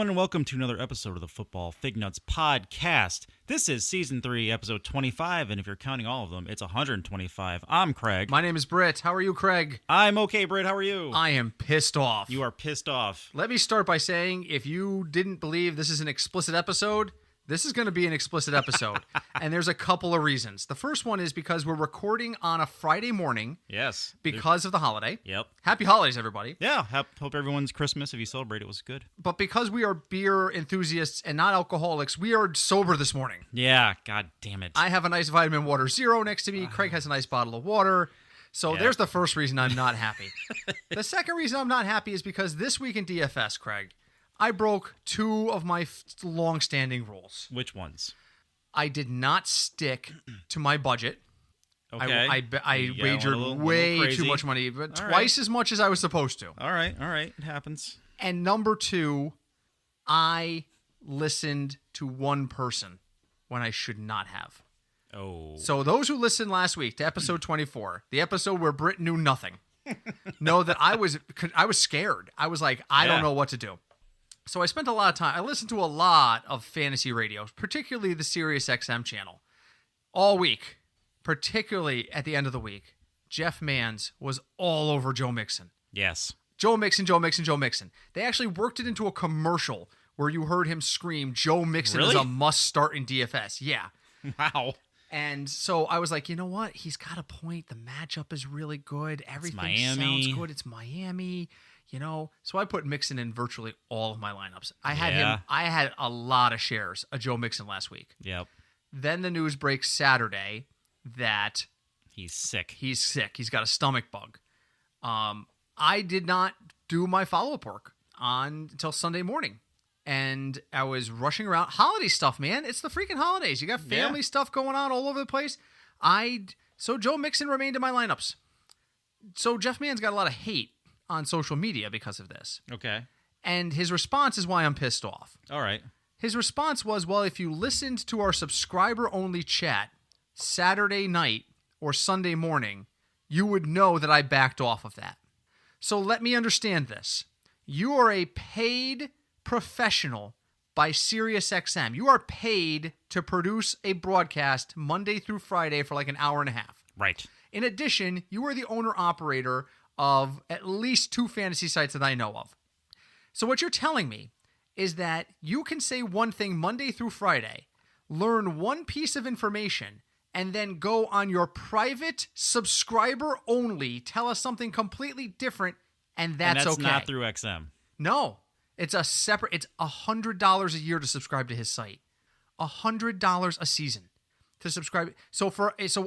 everyone, and welcome to another episode of the Football Fignuts podcast. This is Season 3, Episode 25, and if you're counting all of them, it's 125. I'm Craig. My name is Britt. How are you, Craig? I'm okay, Britt. How are you? I am pissed off. You are pissed off. Let me start by saying, if you didn't believe this is an explicit episode, this is going to be an explicit episode, and there's a couple of reasons. The first one is because we're recording on a Friday morning. Yes. Because of the holiday. Yep. Happy holidays, everybody. Yeah, hope everyone's Christmas, if you celebrate it, was good. But because we are beer enthusiasts and not alcoholics, we are sober this morning. Yeah, god damn it. I have a nice Vitamin Water Zero next to me. Craig has a nice bottle of water. So there's the first reason I'm not happy. The second reason I'm not happy is because this week in DFS, Craig, I broke two of my long-standing rules. Which ones? I did not stick to my budget. Okay. I wagered way too much money, but twice as much as I was supposed to. All right. It happens. And number two, I listened to one person when I should not have. Oh. So those who listened last week to episode 24, the episode where Britt knew nothing, know that I was scared. I was like, I don't know what to do. So I spent a lot of time. I listened to a lot of fantasy radio, particularly the Sirius XM channel, all week, particularly at the end of the week. Jeff Mans was all over Joe Mixon. Yes. Joe Mixon. They actually worked it into a commercial where you heard him scream, Joe Mixon is a must start in DFS. Yeah. Wow. And so I was like, you know what? He's got a point. The matchup is really good. Everything sounds good. It's Miami. You know, so I put Mixon in virtually all of my lineups. I had a lot of shares of Joe Mixon last week. Yep. Then the news breaks Saturday that he's sick. He's got a stomach bug. I did not do my follow-up work until Sunday morning. And I was rushing around. Holiday stuff, man. It's the freaking holidays. You got family stuff going on all over the place. So Joe Mixon remained in my lineups. So Jeff Mann's got a lot of hate on social media because of this. Okay. And his response is why I'm pissed off. All right. His response was, well, if you listened to our subscriber-only chat Saturday night or Sunday morning, you would know that I backed off of that. So let me understand this. You are a paid professional by SiriusXM. You are paid to produce a broadcast Monday through Friday for like an hour and a half. Right. In addition, you are the owner-operator of at least two fantasy sites that I know of. So what you're telling me is that you can say one thing Monday through Friday, learn one piece of information, and then go on your private subscriber only, tell us something completely different, and that's okay. Not through XM. No. It's $100 a year to subscribe to his site. $100 a season to subscribe. So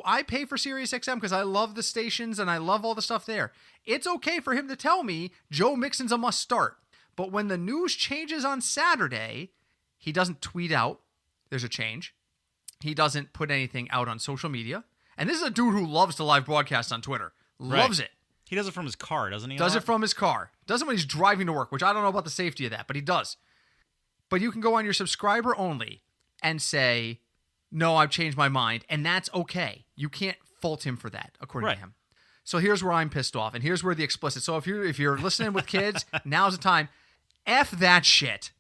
I pay for SiriusXM because I love the stations and I love all the stuff there. It's okay for him to tell me Joe Mixon's a must start. But when the news changes on Saturday, he doesn't tweet out there's a change. He doesn't put anything out on social media. And this is a dude who loves to live broadcast on Twitter. Loves it. He does it from his car, doesn't he? Does it from his car. Does it when he's driving to work, which I don't know about the safety of that, but he does. But you can go on your subscriber only and say, no, I've changed my mind, and that's okay. You can't fault him for that, according to him. So here's where I'm pissed off, and here's where the explicit. So if you're listening with kids, now's the time. F that shit.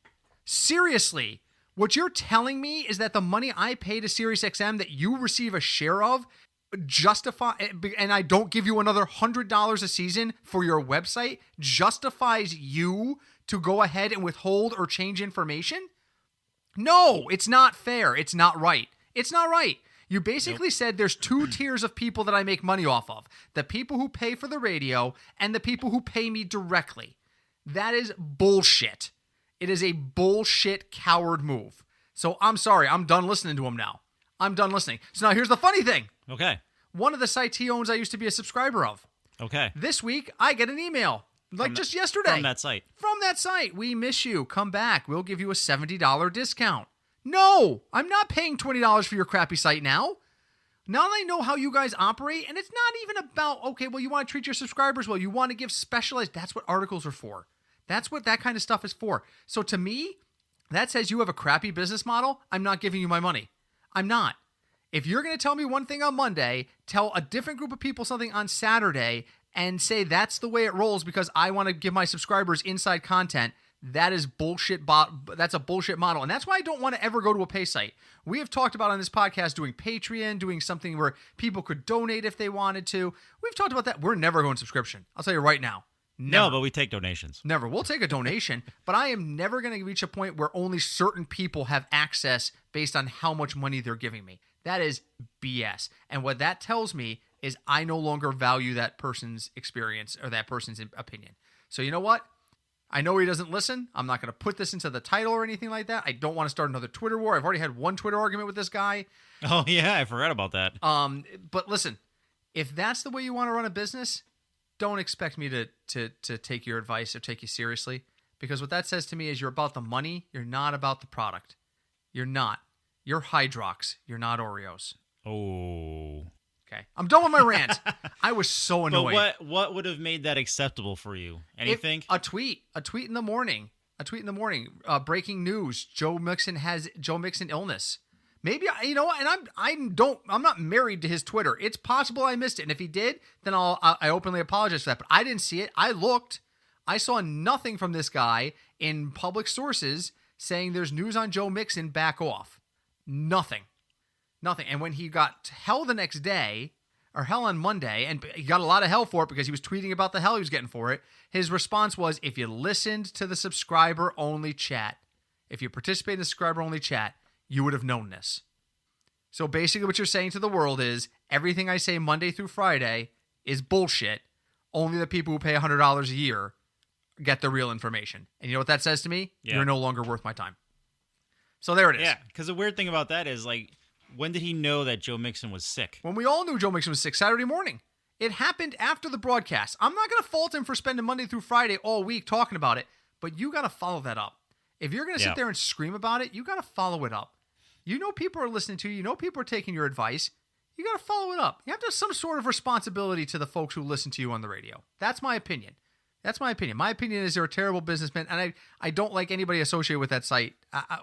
Seriously, what you're telling me is that the money I pay to SiriusXM that you receive a share of and I don't give you another $100 a season for your website, justifies you to go ahead and withhold or change information? No, it's not fair. It's not right. It's not right. You basically said there's two tiers of people that I make money off of. The people who pay for the radio and the people who pay me directly. That is bullshit. It is a bullshit coward move. So I'm sorry. I'm done listening to him now. I'm done listening. So now here's the funny thing. Okay. One of the sites he owns I used to be a subscriber of. Okay. This week, I get an email. Just yesterday. From that site. From that site. We miss you. Come back. We'll give you a $70 discount. No, I'm not paying $20 for your crappy site now. Now that I know how you guys operate, and it's not even about, okay, well, you want to treat your subscribers well. You want to give specialized. That's what articles are for. That's what that kind of stuff is for. So to me, that says you have a crappy business model. I'm not giving you my money. I'm not. If you're going to tell me one thing on Monday, tell a different group of people something on Saturday, and say that's the way it rolls because I want to give my subscribers inside content, That is bullshit. That's a bullshit model. And that's why I don't want to ever go to a pay site. We have talked about on this podcast doing Patreon, doing something where people could donate if they wanted to. We've talked about that. We're never going subscription. I'll tell you right now. Never. No, but we take donations. Never. We'll take a donation, but I am never going to reach a point where only certain people have access based on how much money they're giving me. That is BS. And what that tells me is I no longer value that person's experience or that person's opinion. So you know what? I know he doesn't listen. I'm not going to put this into the title or anything like that. I don't want to start another Twitter war. I've already had one Twitter argument with this guy. Oh, yeah, I forgot about that. But listen, if that's the way you want to run a business, don't expect me to take your advice or take you seriously, because what that says to me is you're about the money. You're not about the product. You're not. You're Hydrox. You're not Oreos. Oh. Okay. I'm done with my rant. I was so annoyed. But what would have made that acceptable for you? Anything? A tweet in the morning. Breaking news. Joe Mixon illness. Maybe you know what? And I'm not married to his Twitter. It's possible I missed it. And if he did, then I openly apologize for that. But I didn't see it. I looked. I saw nothing from this guy in public sources saying there's news on Joe Mixon, back off. Nothing. And when he got hell the next day, or hell on Monday, and he got a lot of hell for it because he was tweeting about the hell he was getting for it, his response was, if you listened to the subscriber-only chat, if you participate in the subscriber-only chat, you would have known this. So basically what you're saying to the world is, everything I say Monday through Friday is bullshit. Only the people who pay $100 a year get the real information. And you know what that says to me? Yeah. You're no longer worth my time. So there it is. Yeah, because the weird thing about that is, like, when did he know that Joe Mixon was sick? When we all knew Joe Mixon was sick, Saturday morning. It happened after the broadcast. I'm not going to fault him for spending Monday through Friday all week talking about it, but you got to follow that up. If you're going to sit there and scream about it, you got to follow it up. You know people are listening to you. You know people are taking your advice. You got to follow it up. You have to have some sort of responsibility to the folks who listen to you on the radio. That's my opinion. My opinion is they're a terrible businessman, and I don't like anybody associated with that site.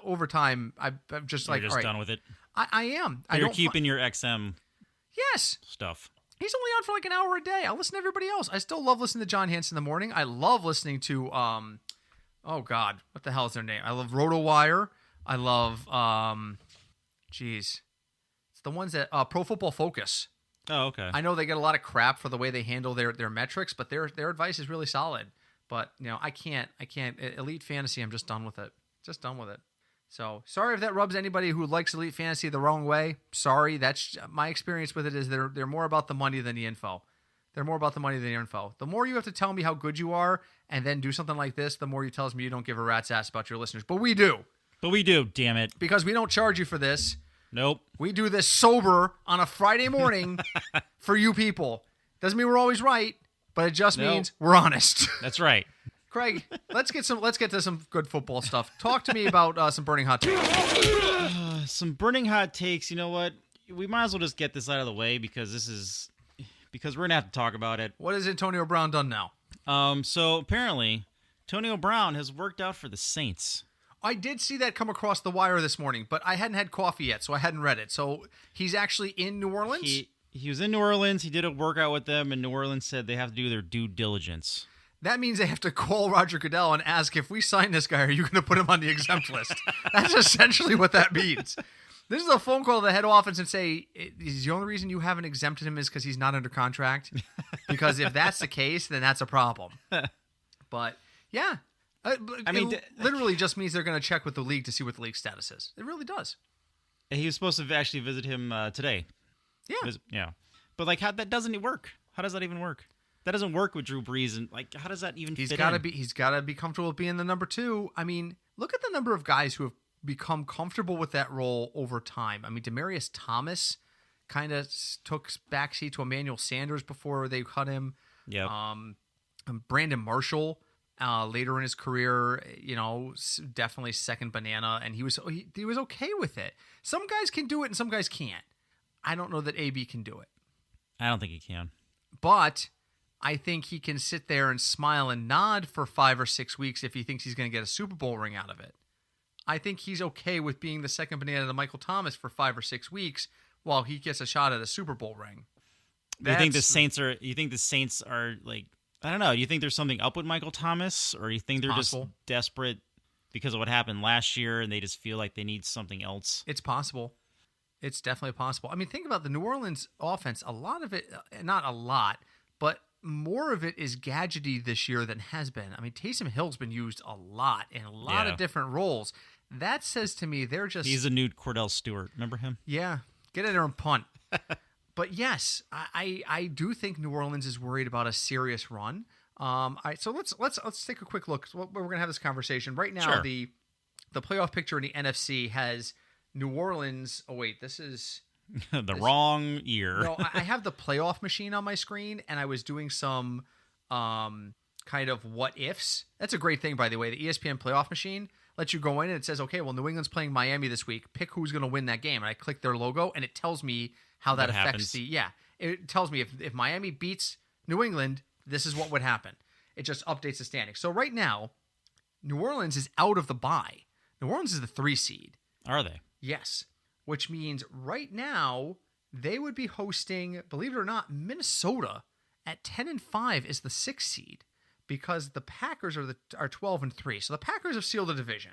Over time, I'm just like, You're just all right, done with it? I am. You're keeping your XM yes stuff. He's only on for like an hour a day. I listen to everybody else. I still love listening to John Hanson in the morning. I love listening to, oh God, what the hell is their name? I love RotoWire. I love, it's the ones that, Pro Football Focus. Oh, okay. I know they get a lot of crap for the way they handle their metrics, but their advice is really solid. But, you know, I can't. Elite Fantasy, I'm just done with it. So, sorry if that rubs anybody who likes Elite Fantasy the wrong way. Sorry, that's my experience with it is they're more about the money than the info. The more you have to tell me how good you are and then do something like this, the more you tell me you don't give a rat's ass about your listeners. But we do. Damn it. Because we don't charge you for this. Nope. We do this sober on a Friday morning for you people. Doesn't mean we're always right, but it just means we're honest. That's right. Craig, let's get to some good football stuff. Talk to me about some burning hot takes. Some burning hot takes. You know what? We might as well just get this out of the way because we're gonna have to talk about it. What has Antonio Brown done now? So apparently, Antonio Brown has worked out for the Saints. I did see that come across the wire this morning, but I hadn't had coffee yet, so I hadn't read it. So he's actually in New Orleans? He was in New Orleans. He did a workout with them, and New Orleans said they have to do their due diligence. That means they have to call Roger Goodell and ask, if we sign this guy, are you going to put him on the exempt list? That's essentially what that means. This is a phone call to the head office and say, is the only reason you haven't exempted him is because he's not under contract? Because if that's the case, then that's a problem. But, yeah. I mean, it literally just means they're going to check with the league to see what the league status is. It really does. He was supposed to actually visit him today. Yeah. Yeah. But, like, that doesn't work. How does that even work? That doesn't work with Drew Brees, and like, how does that even fit in? He's got to be comfortable with being the number two. I mean, look at the number of guys who have become comfortable with that role over time. I mean, Demaryius Thomas kind of took backseat to Emmanuel Sanders before they cut him. Yeah. Brandon Marshall later in his career, you know, definitely second banana, and he was okay with it. Some guys can do it, and some guys can't. I don't know that AB can do it. I don't think he can. But I think he can sit there and smile and nod for 5 or 6 weeks if he thinks he's going to get a Super Bowl ring out of it. I think he's okay with being the second banana to Michael Thomas for 5 or 6 weeks while he gets a shot at a Super Bowl ring. You think the Saints are like I don't know. You think there's something up with Michael Thomas, or you think they're Possible. just desperate because of what happened last year and they just feel like they need something else? It's possible. It's definitely possible. I mean, think about the New Orleans offense. A lot of it, not a lot, but more of it is gadgety this year than has been. I mean, Taysom Hill's been used a lot in a lot of different roles. That says to me they're just... He's a new Cordell Stewart. Remember him? Yeah. Get in there and punt. But yes, I do think New Orleans is worried about a serious run. So let's take a quick look. We're going to have this conversation right now. Sure. The playoff picture in the NFC has New Orleans. Oh wait, this is wrong year. No, I have the playoff machine on my screen, and I was doing some kind of what ifs. That's a great thing, by the way. The ESPN playoff machine lets you go in and it says, okay, well, New England's playing Miami this week. Pick who's going to win that game. And I click their logo, and it tells me how that affects happens. It tells me if Miami beats New England, this is what would happen. It just updates the standings. So right now, New Orleans is out of the bye. New Orleans is the 3 seed. Are they? Yes. Which means right now they would be hosting, believe it or not, Minnesota at 10-5 is the 6th seed because the Packers are 12-3. So the Packers have sealed the division.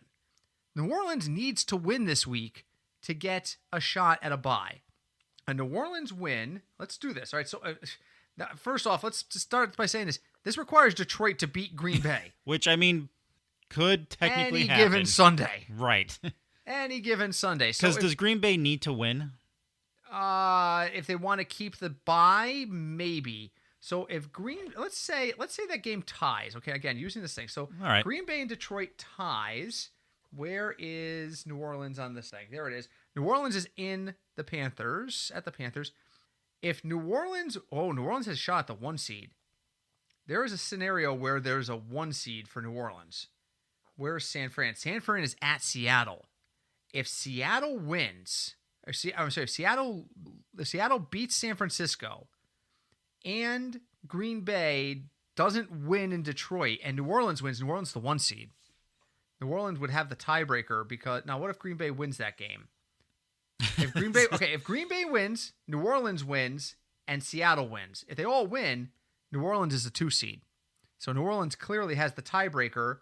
New Orleans needs to win this week to get a shot at a bye. A New Orleans win. Let's do this. All right. So first off, let's just start by saying this. This requires Detroit to beat Green Bay. Which, I mean, could technically happen. Any given Sunday. Right. Any given Sunday. Because does Green Bay need to win? If they want to keep the bye, maybe. So if let's say that game ties. Okay, again, using this thing. So all right. Green Bay and Detroit ties. Where is New Orleans on this thing? There it is. New Orleans is in the Panthers, at the Panthers. If New Orleans has shot at the 1 seed. There is a scenario where there's a 1 seed for New Orleans. Where's San Fran? San Fran is at Seattle. If Seattle wins, if Seattle beats San Francisco and Green Bay doesn't win in Detroit and New Orleans wins, New Orleans is the 1 seed. New Orleans would have the tiebreaker because now what if Green Bay wins that game? If Green Bay wins, New Orleans wins, and Seattle wins. If they all win, New Orleans is the 2 seed. So New Orleans clearly has the tiebreaker.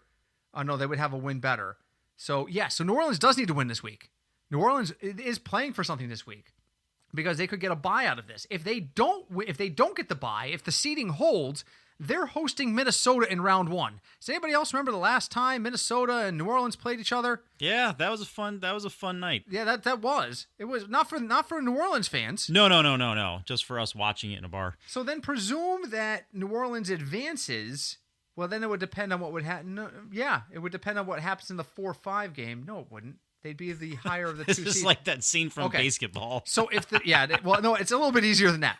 Oh no, they would have a win better. So so New Orleans does need to win this week. New Orleans is playing for something this week because they could get a bye out of this. If they don't get the bye, if the seeding holds, they're hosting Minnesota in round 1. Does anybody else remember the last time Minnesota and New Orleans played each other? Yeah, that was a fun night. Yeah, that was. It was not for New Orleans fans. No. Just for us watching it in a bar. So then presume that New Orleans advances. Well, then it would depend on what would happen. No, yeah, it would depend on what happens in the 4-5 game. No, it wouldn't. They'd be the higher of the 2 seeds. This is like that scene from basketball. So it's a little bit easier than that.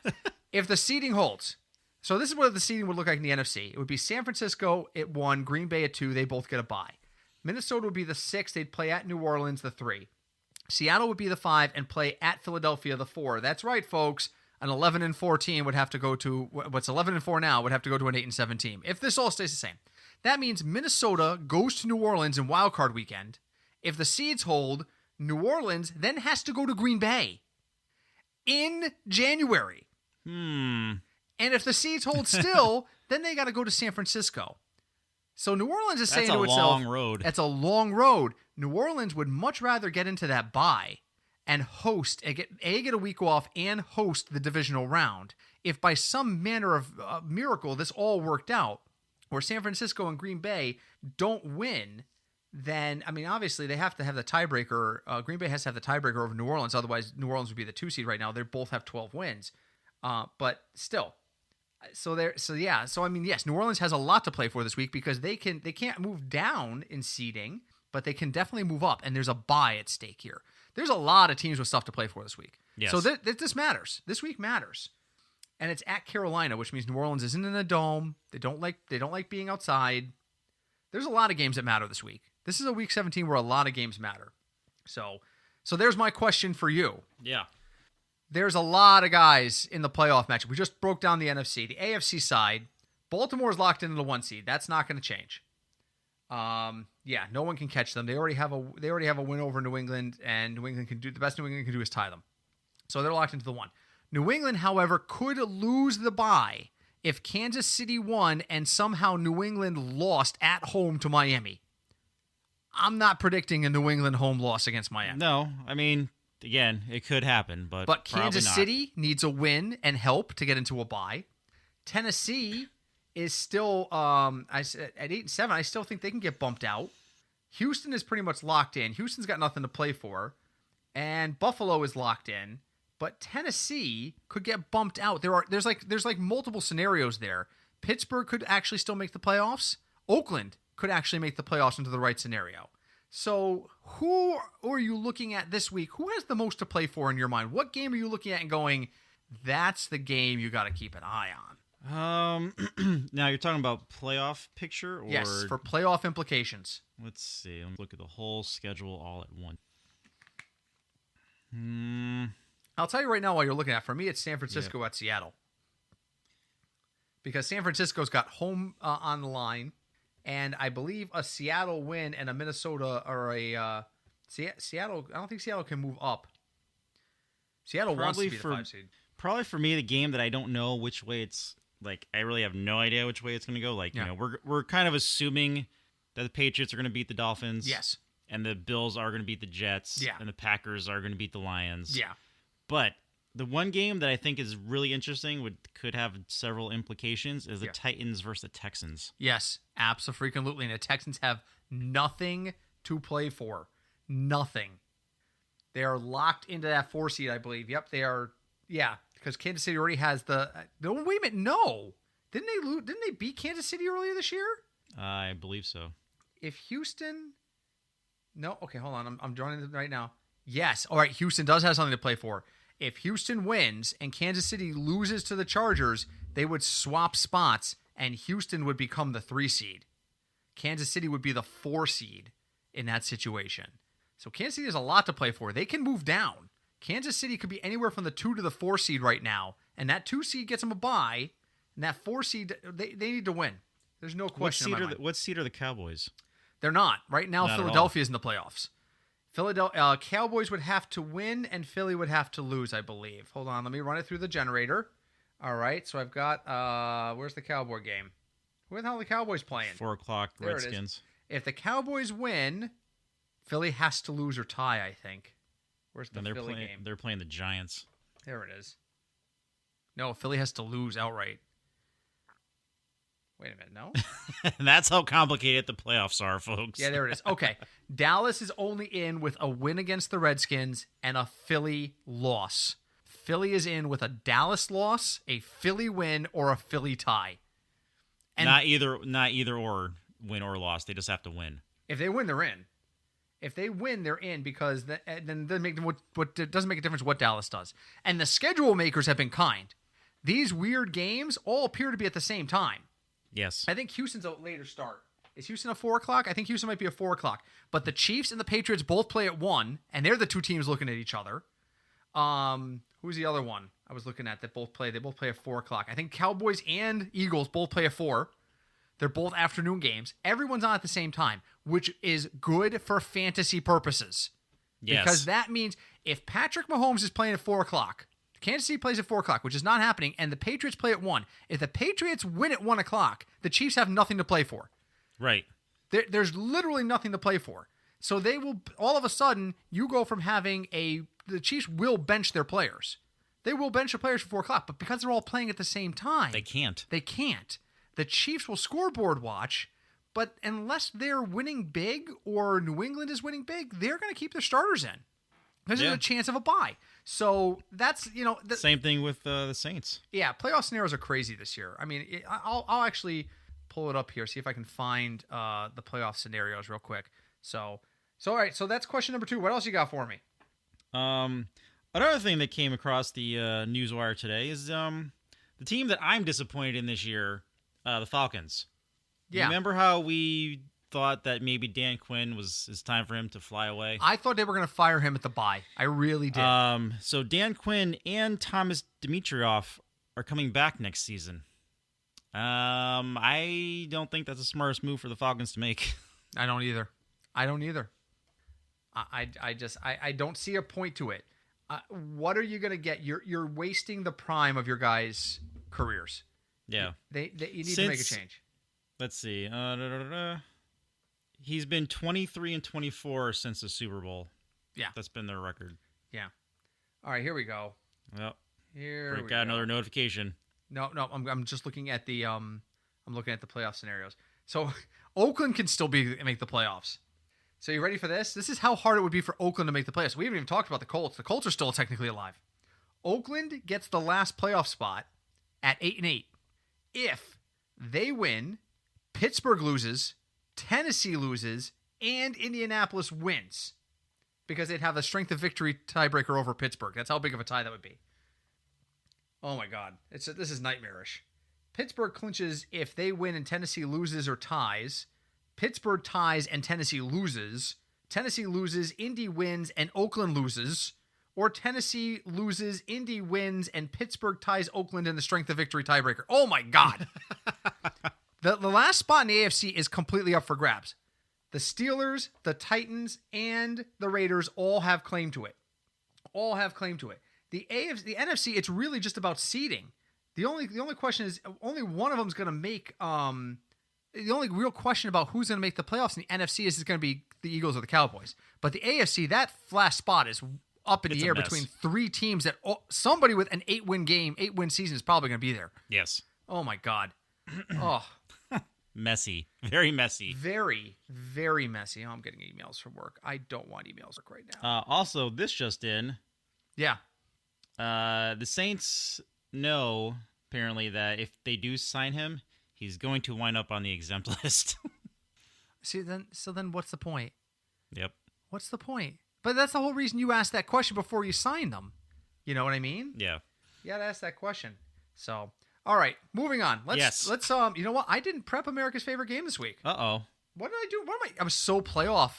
If the seeding holds. So this is what the seeding would look like in the NFC. It would be San Francisco at 1, Green Bay at 2. They both get a bye. Minnesota would be the 6. They'd play at New Orleans, the 3. Seattle would be the 5 and play at Philadelphia, the 4. That's right, folks. An 11-4 team would have to go to what's 11-4 now would have to go to an 8-7 team. If this all stays the same, that means Minnesota goes to New Orleans in Wild Card Weekend. If the seeds hold, New Orleans then has to go to Green Bay in January. And if the seeds hold still, then they got to go to San Francisco. So New Orleans is saying to itself, that's a long road. That's a long road. New Orleans would much rather get into that bye and host, get a week off and host the divisional round. If by some manner of miracle this all worked out, where San Francisco and Green Bay don't win, then, I mean, obviously they have to have the tiebreaker. Green Bay has to have the tiebreaker over New Orleans. Otherwise, New Orleans would be the 2 seed right now. They both have 12 wins. But still. So I mean, yes, New Orleans has a lot to play for this week because they can't move down in seeding, but they can definitely move up, and there's a bye at stake here. There's a lot of teams with stuff to play for this week. Yes. So this matters. This week matters. And it's at Carolina, which means New Orleans isn't in a dome. They don't like being outside. There's a lot of games that matter this week. This is a week 17 where a lot of games matter. So there's my question for you. Yeah. There's a lot of guys in the playoff matchup. We just broke down the NFC. The AFC side, Baltimore's locked into the 1 seed. That's not going to change. No one can catch them. They already have a win over New England, and New England can do the best New England can do is tie them. So they're locked into the 1. New England, however, could lose the bye if Kansas City won and somehow New England lost at home to Miami. I'm not predicting a New England home loss against Miami. No, I mean, again, it could happen, but Kansas not. City needs a win and help to get into a bye. Tennessee is still at 8-7. I still think they can get bumped out. Houston is pretty much locked in. Houston's got nothing to play for, and Buffalo is locked in. But Tennessee could get bumped out. There's like multiple scenarios there. Pittsburgh could actually still make the playoffs. Oakland could actually make the playoffs into the right scenario. So who are you looking at this week? Who has the most to play for in your mind? What game are you looking at and going, that's the game you got to keep an eye on? Now you're talking about playoff picture? Or... Yes, for playoff implications. Let's see. Let me look at the whole schedule all at once. I'll tell you right now while you're looking at it. For me, it's San Francisco at Seattle. Because San Francisco's got home on the line, and I believe a Seattle win and a Minnesota or a Seattle. I don't think Seattle can move up. Seattle wants to be the 5 seed. Probably for me, the game that I don't know which way it's like. I really have no idea which way it's going to go. Like, you know, we're kind of assuming that the Patriots are going to beat the Dolphins. Yes. And the Bills are going to beat the Jets. Yeah. And the Packers are going to beat the Lions. Yeah. But the one game that I think is really interesting, could have several implications, is the Titans versus the Texans. Yes, absolutely. And the Texans have nothing to play for. Nothing. They are locked into that 4 seed, I believe. Yep, they are. Yeah, because Kansas City already has the. No, wait a minute. No, didn't they lose? Didn't they beat Kansas City earlier this year? I believe so. If Houston. No, okay, hold on. I'm joining it right now. Yes, all right. Houston does have something to play for. If Houston wins and Kansas City loses to the Chargers, they would swap spots, and Houston would become the 3 seed. Kansas City would be the 4 seed in that situation. So Kansas City has a lot to play for. They can move down. Kansas City could be anywhere from the 2 to the 4 seed right now, and that 2 seed gets them a bye, and that 4 seed, they need to win. There's no question in my mind. What seed are the Cowboys? They're not. Right now, Not Philadelphia is in the playoffs. Cowboys would have to win, and Philly would have to lose, I believe. Hold on, let me run it through the generator. All right, so I've got, where's the Cowboy game? Where the hell are the Cowboys playing? 4 o'clock, There Redskins. If the Cowboys win, Philly has to lose or tie, I think. Where's the Philly game? They're playing the Giants. There it is. No, Philly has to lose outright. Wait a minute, no? That's how complicated the playoffs are, folks. Yeah, there it is. Okay. Dallas is only in with a win against the Redskins and a Philly loss. Philly is in with a Dallas loss, a Philly win, or a Philly tie. And not either or win or loss. They just have to win. If they win, they're in. If they win, they're in because then it doesn't make a difference what Dallas does. And the schedule makers have been kind. These weird games all appear to be at the same time. Yes. I think Houston's a later start. Is Houston a 4 o'clock? I think Houston might be a 4 o'clock. But the Chiefs and the Patriots both play at 1, and they're the 2 teams looking at each other. Who's the other one I was looking at that both play? They both play at 4 o'clock. I think Cowboys and Eagles both play at 4. They're both afternoon games. Everyone's on at the same time, which is good for fantasy purposes. Yes. Because that means if Patrick Mahomes is playing at 4 o'clock, Kansas City plays at 4 o'clock, which is not happening, and the Patriots play at 1. If the Patriots win at 1 o'clock, the Chiefs have nothing to play for. Right. There's literally nothing to play for. So they will, all of a sudden, you go from having the Chiefs will bench their players. They will bench their players for 4 o'clock, but because they're all playing at the same time. They can't. The Chiefs will scoreboard watch, but unless they're winning big or New England is winning big, they're going to keep their starters in. There's a chance of a bye. So that's, same thing with the Saints. Yeah, playoff scenarios are crazy this year. I mean, I'll actually pull it up here, see if I can find the playoff scenarios real quick. So all right, so that's question number 2. What else you got for me? Another thing that came across the newswire today is the team that I'm disappointed in this year, the Falcons. Yeah. Remember how we thought that maybe Dan Quinn it's time for him to fly away? I thought they were going to fire him at the bye. I really did. So Dan Quinn and Thomas Dimitroff are coming back next season. I don't think that's the smartest move for the Falcons to make. I don't either. I don't see a point to it. What are you going to get? You're wasting the prime of your guys' careers. Yeah. You need to make a change. Let's see. He's been 23-24 since the Super Bowl. Yeah. That's been their record. Yeah. All right, here we go. Yep. Here Britt we got go. another notification. No, I'm just looking at the I'm looking at the playoff scenarios. So Oakland can still make the playoffs. So you ready for this? This is how hard it would be for Oakland to make the playoffs. We haven't even talked about the Colts. The Colts are still technically alive. Oakland gets the last playoff spot at 8-8. If they win, Pittsburgh loses, Tennessee loses, and Indianapolis wins, because they'd have the strength of victory tiebreaker over Pittsburgh. That's how big of a tie that would be. Oh my God, this is nightmarish. Pittsburgh clinches if they win and Tennessee loses or ties. Pittsburgh ties and Tennessee loses. Tennessee loses, Indy wins, and Oakland loses. Or Tennessee loses, Indy wins, and Pittsburgh ties Oakland in the strength of victory tiebreaker. Oh my God. The last spot in the AFC is completely up for grabs. The Steelers, the Titans, and the Raiders all have claim to it. All have claim to it. The NFC, it's really just about seeding. The only question is only one of them is going to make. The only real question about who's going to make the playoffs in the NFC is going to be the Eagles or the Cowboys. But the AFC, that last spot is up in the air between three teams that somebody with an 8-win season is probably going to be there. Yes. Oh my God. Oh. Messy. Very messy. Very, very messy. Oh, I'm getting emails from work. I don't want emails right now. Also, this just in. Yeah. The Saints know, apparently, that if they do sign him, he's going to wind up on the exempt list. So then what's the point? Yep. What's the point? But that's the whole reason you asked that question before you sign them. You know what I mean? Yeah. You got to ask that question. So, all right, moving on. Let's you know what? I didn't prep America's favorite game this week. Uh-oh. What did I do? I was so playoff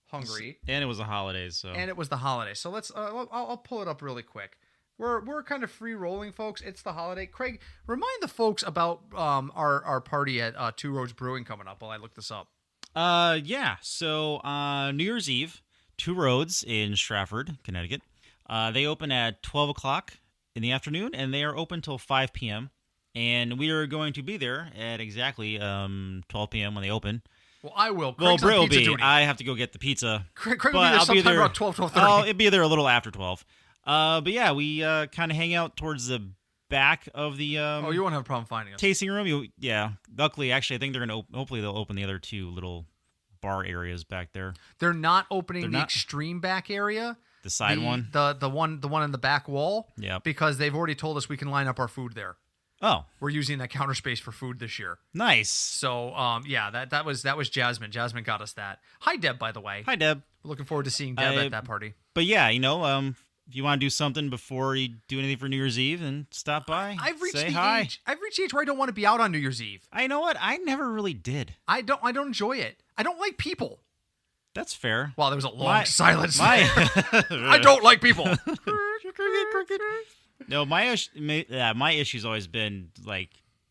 hungry. And it was the holidays, so. And it was the holidays. So let's I'll pull it up really quick. We're kind of free rolling, folks. It's the holiday. Craig, remind the folks about our party at Two Roads Brewing coming up while I look this up. Yeah. So New Year's Eve, Two Roads in Stratford, Connecticut. They open at 12 o'clock in the afternoon, and they are open till 5 p.m. And we are going to be there at exactly 12 p.m. when they open. Well, I will. Well, Craig's Britt will on pizza be. duty. I have to go get the pizza. Craig will be there sometime around 12:30. I'll be there a little after 12. But yeah, we kind of hang out towards the back of the you won't have a problem finding us. tasting room. Yeah. Luckily, actually, I think they're going to hopefully they'll open the other two little bar areas back there. They're not opening the extreme back area. The side one? The one in the back wall. Yeah. Because they've already told us we can line up our food there. Oh. We're using that counter space for food this year. Nice. So, yeah, that was Jasmine. Jasmine got us that. Hi, Deb, by the way. Hi, Deb. We're looking forward to seeing Deb at that party. But yeah, if you want to do something before you do anything for New Year's Eve, then stop by. I've reached say the hi. age. I've reached the age where I don't want to be out on New Year's Eve. You know what? I never really did. I don't enjoy it. I don't like people. That's fair. Wow, there was a long silence. I don't like people. No, my issue's always been like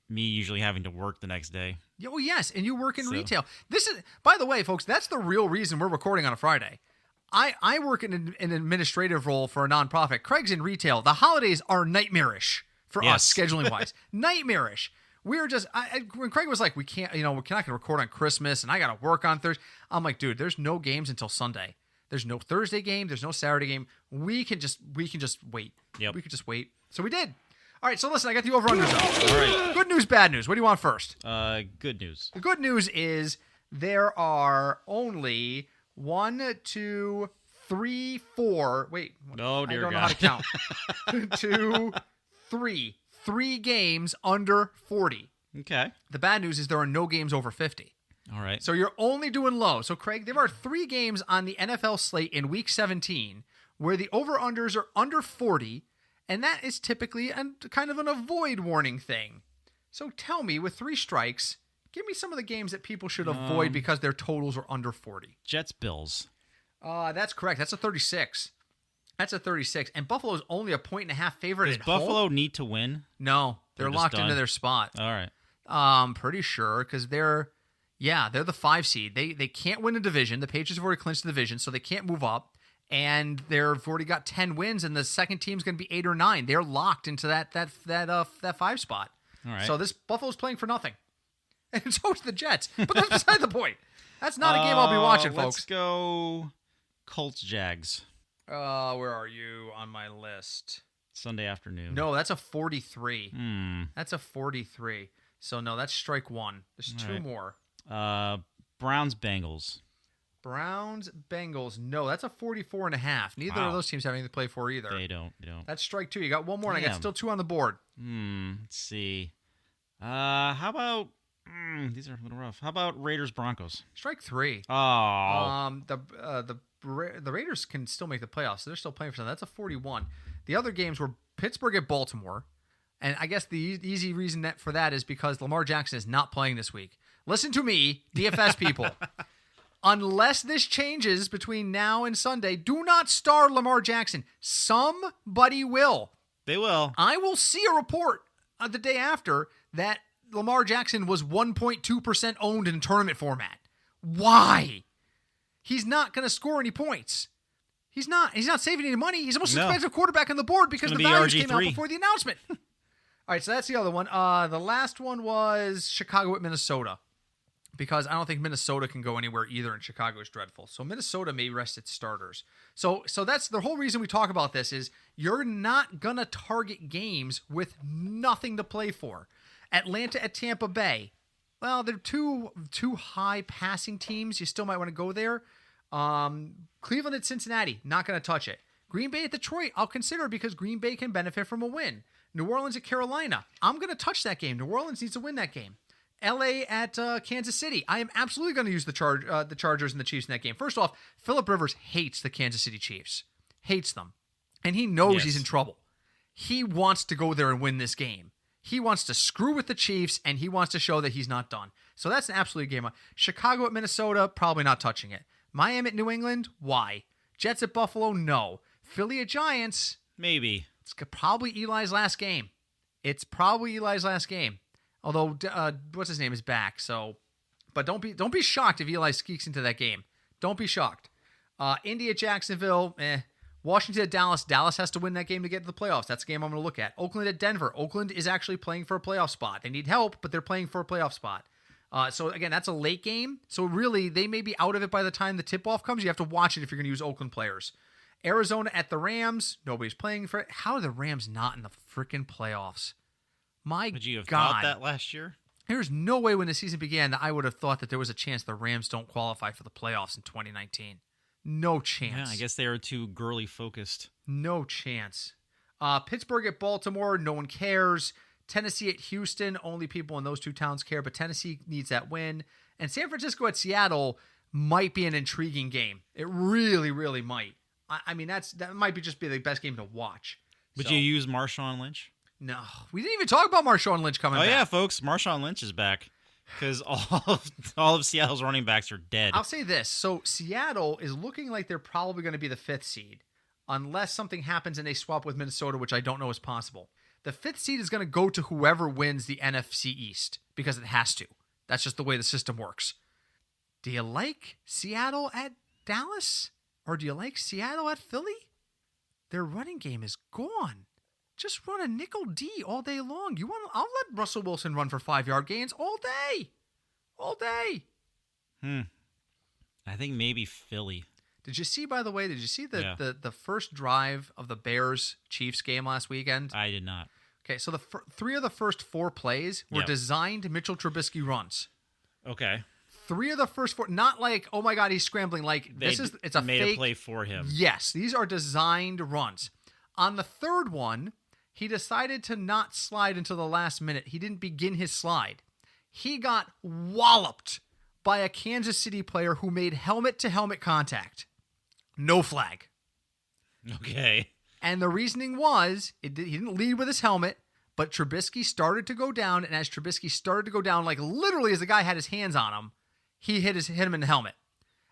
me usually having to work the next day. Oh yes, and you work in retail. This is, by the way, folks, that's the real reason we're recording on a Friday. I work in an administrative role for a nonprofit. Craig's in retail. The holidays are nightmarish for us, scheduling wise. Nightmarish. We're just, when Craig was like, we're not going to record on Christmas, and I got to work on Thursday. I'm like, dude, there's no games until Sunday. There's no Thursday game. There's no Saturday game. We can just wait. Yep. We could just wait. So we did. All right, so listen, I got the over-unders up. All right. Good news, bad news. What do you want first? Good news. The good news is there are only 1, 2, 3, 4. Wait. No, dear I don't God. know how to count. 2, 3. 3 games under 40. Okay. The bad news is there are no games over 50. All right. So you're only doing low. So, Craig, there are 3 games on the NFL slate in Week 17 where the over-unders are under 40, and that is typically kind of an avoid warning thing. So tell me, with 3 strikes, give me some of the games that people should avoid because their totals are under 40. Jets, Bills. That's correct. That's a 36. That's a 36. And Buffalo's only a 1.5 favorite at home. Does Buffalo need to win? No. They're locked into their spot. All right. Pretty sure, because they're the 5 seed. They can't win a division. The Patriots have already clinched the division, so they can't move up. And they've already got 10 wins, and the second team's going to be 8 or 9. They're locked into that 5 spot. All right. So this Buffalo's playing for nothing. And so is the Jets. But that's beside the point. That's not a game I'll be watching, folks. Let's go Colts Jags. Where are you on my list? Sunday afternoon. No, that's a 43. Hmm. That's a 43. So, no, that's strike one. There's two more. Browns Bengals. Browns Bengals. No, that's a 44.5. Neither of those teams have anything to play for either. They don't. That's strike two. You got one more, and I got still two on the board. Let's see. How about... these are a little rough. How about Raiders Broncos? Strike three. Oh. The Raiders can still make the playoffs, so they're still playing for something. That's a 41. The other games were Pittsburgh at Baltimore, and I guess the easy reason for that is because Lamar Jackson is not playing this week. Listen to me, DFS people. Unless this changes between now and Sunday, do not start Lamar Jackson. Somebody will. They will. I will see a report the day after that Lamar Jackson was 1.2% owned in tournament format. Why? He's not going to score any points. He's not saving any money. He's the most expensive quarterback on the board because the values came out before the announcement. All right, so that's the other one. The last one was Chicago at Minnesota, because I don't think Minnesota can go anywhere either, and Chicago is dreadful. So Minnesota may rest its starters. So that's the whole reason we talk about this is you're not going to target games with nothing to play for. Atlanta at Tampa Bay. Well, they're two high passing teams. You still might want to go there. Cleveland at Cincinnati. Not going to touch it. Green Bay at Detroit. I'll consider because Green Bay can benefit from a win. New Orleans at Carolina. I'm going to touch that game. New Orleans needs to win that game. LA at Kansas City. I am absolutely going to use the Chargers and the Chiefs in that game. First off, Phillip Rivers hates the Kansas City Chiefs. Hates them. And he knows he's in trouble. He wants to go there and win this game. He wants to screw with the Chiefs, and he wants to show that he's not done. So that's an absolute game. Chicago at Minnesota, probably not touching it. Miami at New England, why? Jets at Buffalo, no. Philly at Giants, maybe. It's probably Eli's last game. Although, what's his name is back. So, but don't be shocked if Eli skeeks into that game. Don't be shocked. Indy at Jacksonville, Washington at Dallas. Dallas has to win that game to get to the playoffs. That's the game I'm going to look at. Oakland at Denver. Oakland is actually playing for a playoff spot. They need help, but they're playing for a playoff spot. So again, that's a late game. So really, they may be out of it by the time the tip-off comes. You have to watch it if you're going to use Oakland players. Arizona at the Rams. Nobody's playing for it. How are the Rams not in the freaking playoffs? My God. Would you have thought that last year? There's no way when the season began that I would have thought that there was a chance the Rams don't qualify for the playoffs in 2019. No chance. Yeah, I guess they are too girly focused. No chance. Pittsburgh at Baltimore, no one cares. Tennessee at Houston, only people in those two towns care, but Tennessee needs that win. And San Francisco at Seattle might be an intriguing game. It really, really might. I mean, that might be the best game to watch. Would you use Marshawn Lynch? No. We didn't even talk about Marshawn Lynch coming back. Oh, yeah, folks. Marshawn Lynch is back. Because all of Seattle's running backs are dead. I'll say this. So Seattle is looking like they're probably going to be the 5th seed. Unless something happens and they swap with Minnesota, which I don't know is possible. The 5th seed is going to go to whoever wins the NFC East. Because it has to. That's just the way the system works. Do you like Seattle at Dallas? Or do you like Seattle at Philly? Their running game is gone. Just run a nickel D all day long. I'll let Russell Wilson run for 5-yard gains all day. All day. I think maybe Philly. Did you see, by the way, the first drive of the Bears-Chiefs game last weekend? I did not. Okay, so the 3 of the first 4 plays were designed Mitchell Trubisky runs. Okay. 3 of the first 4, not like, oh my God, he's scrambling. Like, it's a made fake a play for him. Yes, these are designed runs. On the third one, he decided to not slide until the last minute. He didn't begin his slide. He got walloped by a Kansas City player who made helmet-to-helmet contact. No flag. Okay. And the reasoning was, he didn't lead with his helmet, but Trubisky started to go down, and as Trubisky started to go down, like literally as the guy had his hands on him, he hit him in the helmet.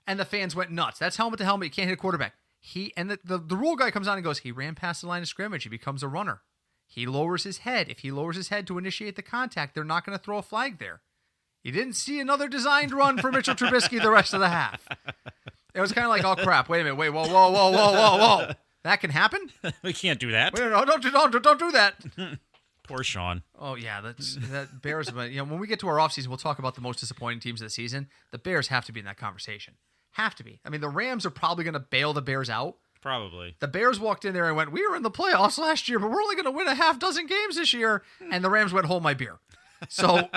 And the fans went nuts. That's helmet-to-helmet. You can't hit a quarterback. The rule guy comes on and goes, he ran past the line of scrimmage. He becomes a runner. He lowers his head. If he lowers his head to initiate the contact, they're not going to throw a flag there. You didn't see another designed run for Mitchell Trubisky the rest of the half. It was kind of like, oh, crap. Wait a minute. Wait, whoa. That can happen? We can't do that. Wait, no, don't do that. Poor Sean. Oh yeah, that Bears. When we get to our offseason, we'll talk about the most disappointing teams of the season. The Bears have to be in that conversation. Have to be. I mean, the Rams are probably going to bail the Bears out. Probably. The Bears walked in there and went, "We were in the playoffs last year, but we're only going to win a half dozen games this year." And the Rams went, "Hold my beer." So,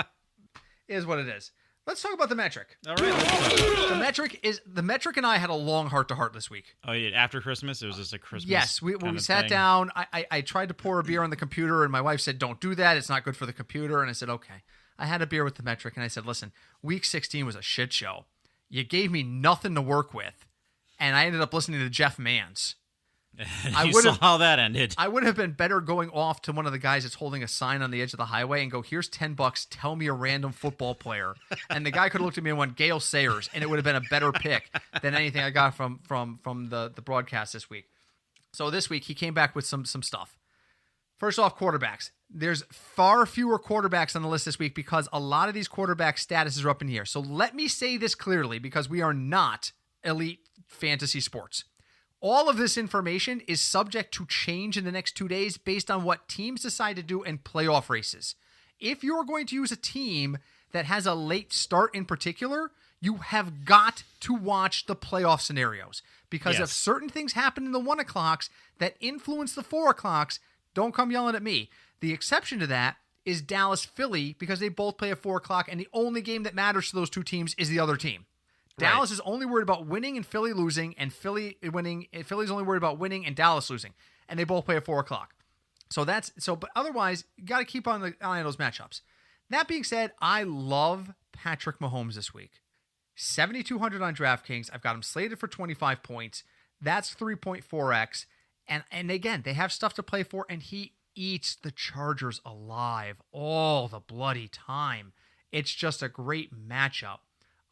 is what it is. Let's talk about the metric. All right. Let's go. The metric and I had a long heart to heart this week. Oh, yeah. After Christmas, it was just a Christmas. Yes, we sat down. I tried to pour a beer on the computer, and my wife said, "Don't do that. It's not good for the computer." And I said, "Okay." I had a beer with the metric, and I said, "Listen, week 16 was a shit show. You gave me nothing to work with, and I ended up listening to Jeff Mans." You saw how that ended. I would have been better going off to one of the guys that's holding a sign on the edge of the highway and go, "Here's $10. Tell me a random football player." And the guy could have looked at me and went, "Gale Sayers," and it would have been a better pick than anything I got from the broadcast this week. So this week he came back with some stuff. First off, quarterbacks. There's far fewer quarterbacks on the list this week because a lot of these quarterback statuses are up in the air. So let me say this clearly because we are not elite fantasy sports. All of this information is subject to change in the next 2 days based on what teams decide to do in playoff races. If you're going to use a team that has a late start in particular, you have got to watch the playoff scenarios. Because if certain things happen in the 1 o'clocks that influence the 4 o'clocks, don't come yelling at me. The exception to that is Dallas-Philly because they both play at 4 o'clock, and the only game that matters to those two teams is the other team. Dallas is only worried about winning and Philly losing, and Philly's only worried about winning and Dallas losing, and they both play at 4 o'clock. But otherwise, you got to keep on the eye on those matchups. That being said, I love Patrick Mahomes this week. 7,200 on DraftKings. I've got him slated for 25 points. That's 3.4x. And again, they have stuff to play for, and he eats the Chargers alive all the bloody time. It's just a great matchup.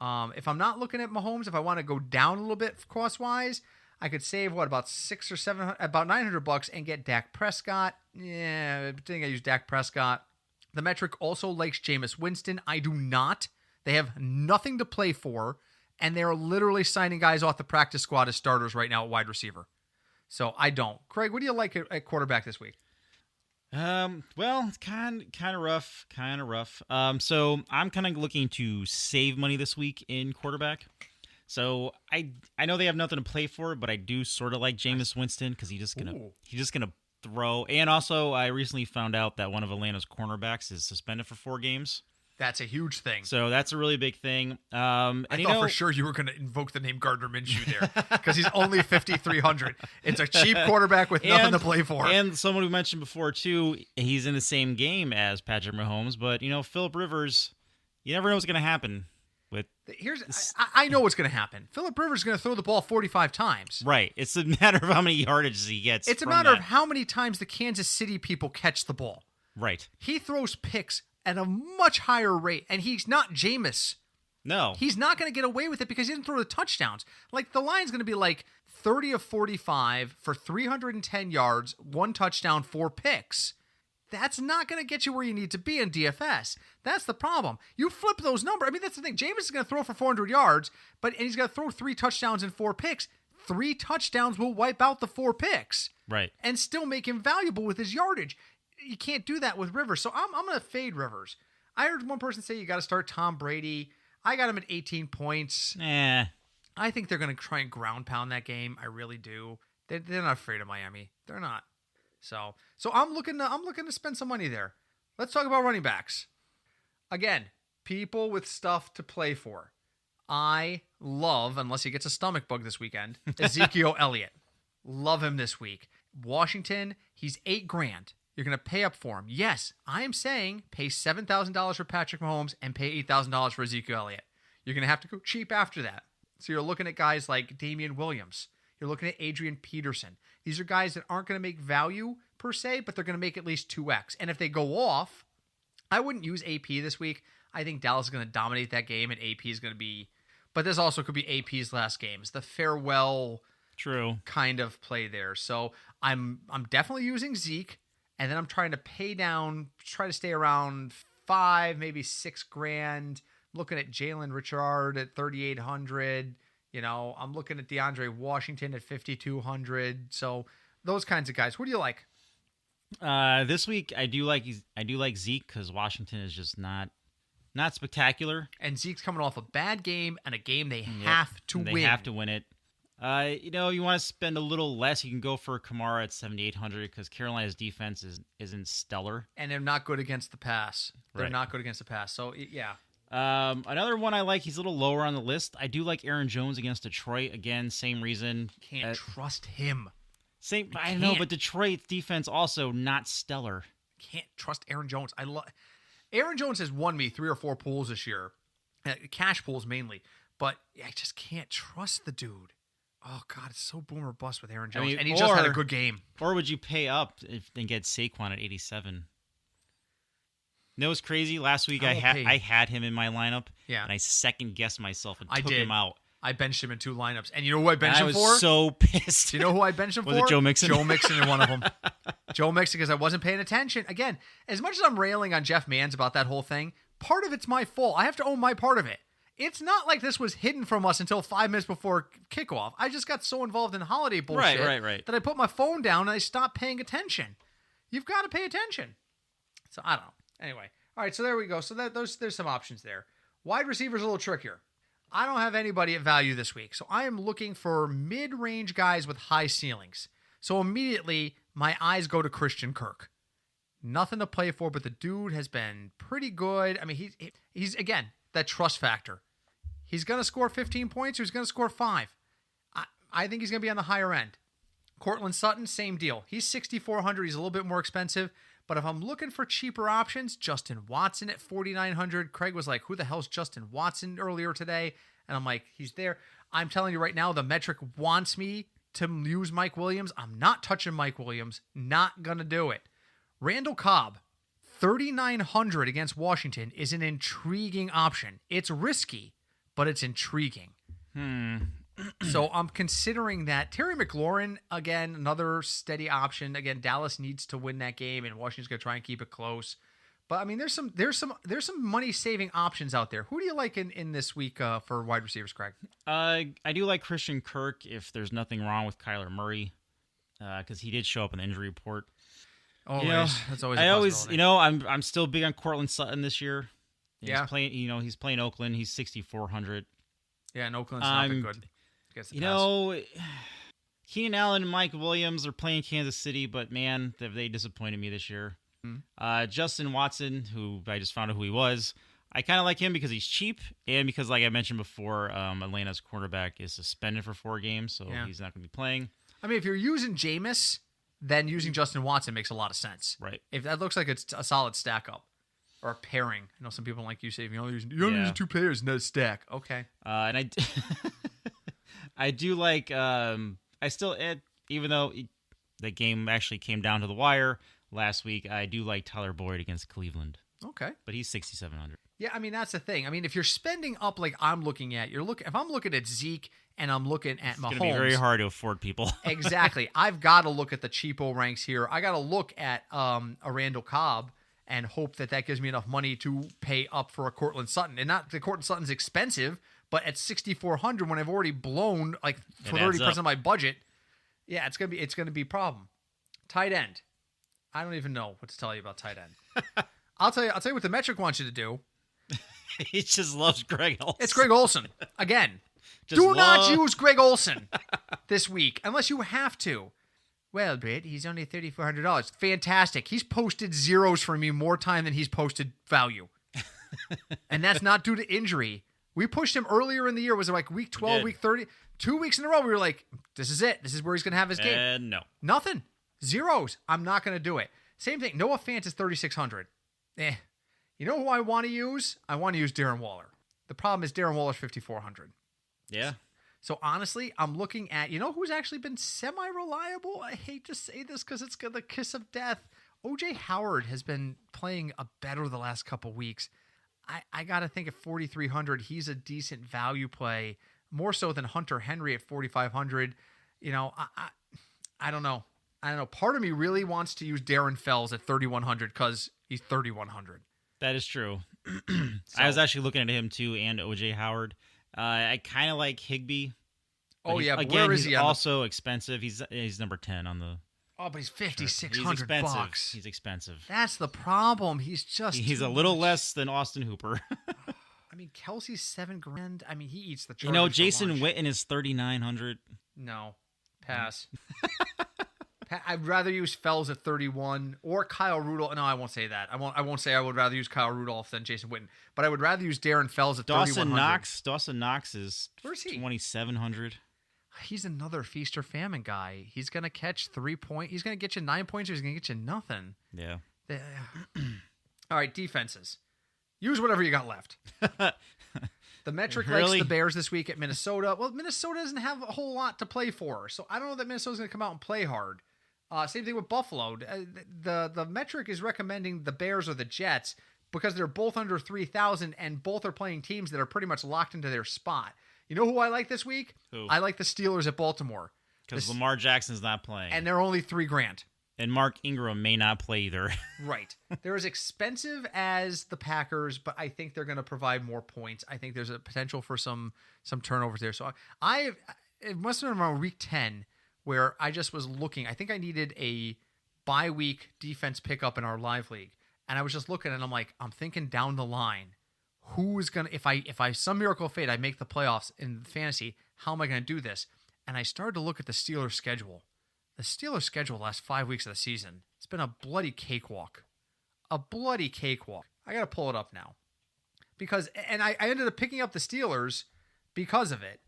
If I'm not looking at Mahomes, if I want to go down a little bit cost-wise, I could save, about $600 or $700, about $900 and get Dak Prescott. Yeah, I think I use Dak Prescott. The metric also likes Jameis Winston. I do not. They have nothing to play for, and they're literally signing guys off the practice squad as starters right now at wide receiver. So I don't. Craig, what do you like at quarterback this week? Well, it's kind of rough. So I'm kind of looking to save money this week in quarterback. So I know they have nothing to play for, but I do sort of like Jameis Winston because he's just gonna throw. And also, I recently found out that one of Atlanta's cornerbacks is suspended for 4 games. That's a huge thing. So that's a really big thing. I thought for sure you were going to invoke the name Gardner Minshew there because he's only 5,300. It's a cheap quarterback with nothing to play for. And someone we mentioned before, too, he's in the same game as Patrick Mahomes. But, Phillip Rivers, you never know what's going to happen. I know what's going to happen. Phillip Rivers is going to throw the ball 45 times. Right. It's a matter of how many yardages he gets. It's a matter of how many times the Kansas City people catch the ball. Right. He throws picks at a much higher rate, and he's not Jameis. No. He's not going to get away with it because he didn't throw the touchdowns. Like, the line's going to be like 30 of 45 for 310 yards, 1 touchdown, 4 picks. That's not going to get you where you need to be in DFS. That's the problem. You flip those numbers. I mean, that's the thing. Jameis is going to throw for 400 yards, and he's going to throw 3 touchdowns and 4 picks. 3 touchdowns will wipe out the 4 picks. Right. And still make him valuable with his yardage. You can't do that with Rivers. So I'm going to fade Rivers. I heard one person say you got to start Tom Brady. I got him at 18 points. I think they're going to try and ground pound that game. I really do. They're not afraid of Miami. They're not. So I'm looking to spend some money there. Let's talk about running backs. Again, people with stuff to play for. I love, unless he gets a stomach bug this weekend, Ezekiel Elliott. Love him this week. Washington, he's $8,000. You're going to pay up for him. Yes, I am saying pay $7,000 for Patrick Mahomes and pay $8,000 for Ezekiel Elliott. You're going to have to go cheap after that. So you're looking at guys like Damian Williams. You're looking at Adrian Peterson. These are guys that aren't going to make value per se, but they're going to make at least 2x. And if they go off, I wouldn't use AP this week. I think Dallas is going to dominate that game, and AP is going to be... But this also could be AP's last game. It's the farewell kind of play there. So I'm definitely using Zeke. And then I'm trying to pay down, try to stay around 5, maybe $6,000. I'm looking at Jalen Richard at 3,800. I'm looking at DeAndre Washington at 5,200. So those kinds of guys. What do you like? This week I do like Zeke because Washington is just not spectacular. And Zeke's coming off a bad game and a game they Yep. have to They win. have to win it. You want to spend a little less, you can go for Kamara at 7,800 because Carolina's defense isn't stellar. And they're not good against the pass. They're Right. not good against the pass. So, yeah. Another one I like, he's a little lower on the list. I do like Aaron Jones against Detroit. Again, same reason. Can't trust him. I know, but Detroit's defense also not stellar. Can't trust Aaron Jones. Aaron Jones has won me 3 or 4 pools this year. Cash pools mainly. But I just can't trust the dude. Oh, God, it's so boomer bust with Aaron Jones. And he just had a good game. Or would you pay up and get Saquon at 87? You know what's crazy? Last week I had him in my lineup, and I second-guessed myself and took him out. I benched him in 2 lineups. And you know who I benched him for? I was so pissed. Do you know who I benched him for? Was it Joe Mixon? Joe Mixon in one of them. Joe Mixon, because I wasn't paying attention. Again, as much as I'm railing on Jeff Manns about that whole thing, part of it's my fault. I have to own my part of it. It's not like this was hidden from us until 5 minutes before kickoff. I just got so involved in holiday bullshit right. that I put my phone down and I stopped paying attention. You've got to pay attention. So I don't know. Anyway, all right. So there we go. So there's some options there. Wide receivers a little trickier. I don't have anybody at value this week, so I am looking for mid-range guys with high ceilings. So immediately my eyes go to Christian Kirk. Nothing to play for, but the dude has been pretty good. I mean, he's again that trust factor. He's going to score 15 points or he's going to score 5. I think he's going to be on the higher end. Cortland Sutton, same deal. He's 6,400. He's a little bit more expensive. But if I'm looking for cheaper options, Justin Watson at 4,900. Craig was like, who the hell's Justin Watson earlier today? And I'm like, he's there. I'm telling you right now, the metric wants me to use Mike Williams. I'm not touching Mike Williams. Not going to do it. Randall Cobb, 3,900 against Washington is an intriguing option. It's risky, but it's intriguing. So I'm considering that. Terry McLaurin, again, another steady option. Again, Dallas needs to win that game, and Washington's going to try and keep it close. But I mean, there's some money saving options out there. Who do you like in this week for wide receivers, Craig? I do like Christian Kirk if there's nothing wrong with Kyler Murray, because he did show up in the injury report. Always, that's always. A possibility. I'm still big on Cortland Sutton this year. Yeah, he's playing Oakland. He's 6,400. Yeah, and Oakland's not been good. Keenan Allen and Mike Williams are playing Kansas City, but man, they disappointed me this year. Justin Watson, who I just found out who he was, I kind of like him because he's cheap and because, like I mentioned before, Atlanta's cornerback is suspended for 4 games, so he's not going to be playing. I mean, if you're using Jameis, then using Justin Watson makes a lot of sense. Right. If that looks like it's a solid stack up. Or a pairing. I know some people like you say if you only use 2 players, no stack. Okay. And I do like. Even though the game actually came down to the wire last week, I do like Tyler Boyd against Cleveland. Okay. But he's 6,700. Yeah, I mean that's the thing. I mean, if you're spending up like I'm looking at, if I'm looking at Zeke and I'm looking at Mahomes, it's going to be very hard to afford people. Exactly. I've got to look at the cheapo ranks here. I got to look at a Randall Cobb and hope that gives me enough money to pay up for a Cortland Sutton. And not that Cortland Sutton's expensive, but at 6,400 when I've already blown like 30% of my budget, yeah, it's gonna be a problem. Tight end. I don't even know what to tell you about tight end. I'll tell you what the metric wants you to do. He just loves Greg Olsen. It's Greg Olsen. Again. Do not use Greg Olsen this week unless you have to. Well, Britt, he's only $3,400. Fantastic. He's posted zeros for me more time than he's posted value. And that's not due to injury. We pushed him earlier in the year. Was it like week 12, week 30? 2 weeks in a row, we were like, this is it. This is where he's going to have his game. No. Nothing. Zeros. I'm not going to do it. Same thing. Noah Fant is 3,600. You know who I want to use? I want to use Darren Waller. The problem is Darren Waller's 5,400. Yeah. So honestly, I'm looking at, who's actually been semi-reliable? I hate to say this because it's the kiss of death. O.J. Howard has been playing better the last couple weeks. I got to think at 4,300, he's a decent value play, more so than Hunter Henry at 4,500. I don't know. Part of me really wants to use Darren Fells at 3,100 because he's 3,100. That is true. I was actually looking at him too and O.J. Howard. I kind of like Higbee. Oh, yeah. But again, where is he's he? Also expensive. He's number 10 on the. Oh, but he's Sure. $5,600. He's expensive. That's the problem. He's a little less than Austin Hooper. I mean, Kelsey's $7,000. I mean, he eats the Chargers. Jason for lunch. Witten is $3,900. No, pass. I'd rather use Fells at 31 or Kyle Rudolph. No, I won't say that. I won't say I would rather use Kyle Rudolph than Jason Witten. But I would rather use Darren Fells at 3,100. Dawson Knox is Where's he? 2,700. He's another feast or famine guy. He's gonna catch 3 points. He's gonna get you 9 points, or he's gonna get you nothing. Yeah. All right, defenses. Use whatever you got left. The metric Really? likes the Bears this week at Minnesota. Well, Minnesota doesn't have a whole lot to play for, so I don't know that Minnesota's going to come out and play hard. Same thing with Buffalo. The metric is recommending the Bears or the Jets because they're both under 3,000 and both are playing teams that are pretty much locked into their spot. You know who I like this week? Who? I like the Steelers at Baltimore. Because Lamar Jackson's not playing. And they're only $3,000. And Mark Ingram may not play either. Right. They're as expensive as the Packers, but I think they're going to provide more points. I think there's a potential for some turnovers there. So it must have been around week 10 where I just was looking. I think I needed a bye week defense pickup in our live league. And I was just looking and I'm thinking down the line, who is going to, if I some miracle of fate, I make the playoffs in fantasy, how am I going to do this? And I started to look at the Steelers schedule. The Steelers' schedule the last 5 weeks of the season, it's been a bloody cakewalk. A bloody cakewalk. I got to pull it up now. And I ended up picking up the Steelers because of it.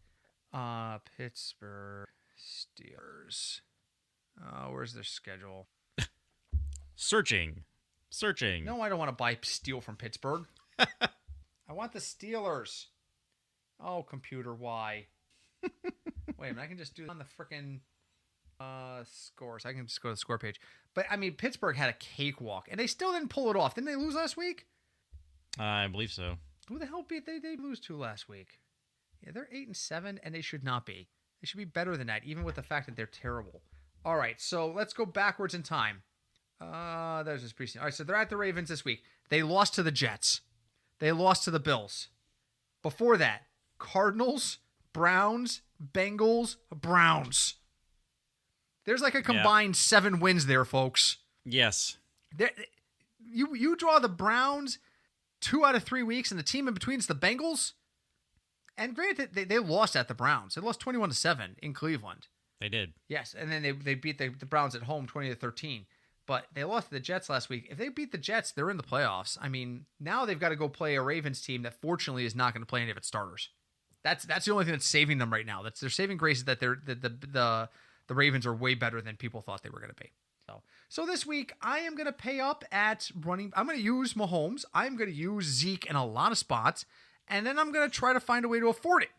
Pittsburgh Steelers. Where's their schedule? Searching. No, I don't want to buy steel from Pittsburgh. I want the Steelers. Oh, computer, why? Wait a minute, I can just do it on the frickin' scores. I can just go to the score page. But, I mean, Pittsburgh had a cakewalk, and they still didn't pull it off. Didn't they lose last week? I believe so. Who the hell beat they lose to last week? Yeah, they're 8-7, and they should not be. They should be better than that, even with the fact that they're terrible. All right, so let's go backwards in time. There's this preseason. All right, so they're at the Ravens this week. They lost to the Jets. They lost to the Bills. Before that, Cardinals, Browns, Bengals, Browns. There's like a combined 7 wins there, folks. Yes. You draw the Browns 2 out of 3 weeks, and the team in between is the Bengals. And granted, they lost at the Browns. They lost 21-7 in Cleveland. They did. Yes, and then they beat the Browns at home 20-13. But they lost to the Jets last week. If they beat the Jets, they're in the playoffs. I mean, now they've got to go play a Ravens team that fortunately is not going to play any of its starters. That's the only thing that's saving them right now. That's their saving grace is that the Ravens are way better than people thought they were going to be. So this week, I am going to pay up at running. I'm going to use Mahomes. I'm going to use Zeke in a lot of spots. And then I'm going to try to find a way to afford it.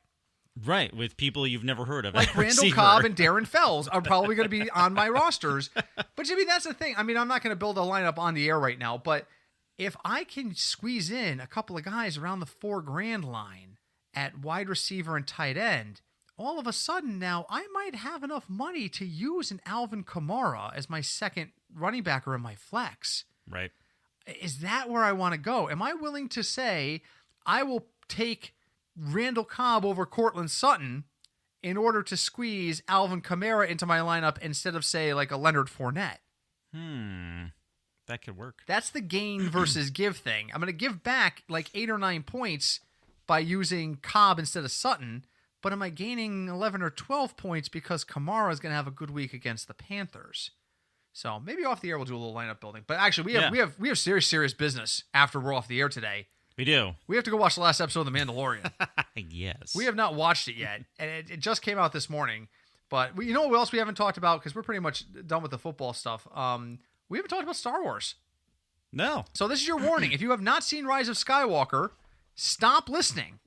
Right, with people you've never heard of. Like Randall Cobb and Darren Fells are probably going to be on my rosters. But, Jimmy, that's the thing. I mean, I'm not going to build a lineup on the air right now. But if I can squeeze in a couple of guys around the $4,000 line at wide receiver and tight end, all of a sudden now I might have enough money to use an Alvin Kamara as my second running back or in my flex. Right. Is that where I want to go? Am I willing to say I will take Randall Cobb over Cortland Sutton in order to squeeze Alvin Kamara into my lineup instead of, say, like a Leonard Fournette? That could work. That's the gain versus give thing. I'm going to give back like 8 or 9 points by using Cobb instead of Sutton, but am I gaining 11 or 12 points because Kamara is going to have a good week against the Panthers? So maybe off the air we'll do a little lineup building. But actually, we have serious business after we're off the air today. We do. We have to go watch the last episode of The Mandalorian. Yes. We have not watched it yet, and it just came out this morning. But you know what else we haven't talked about? Because we're pretty much done with the football stuff. We haven't talked about Star Wars. No. So this is your warning. If you have not seen Rise of Skywalker, stop listening.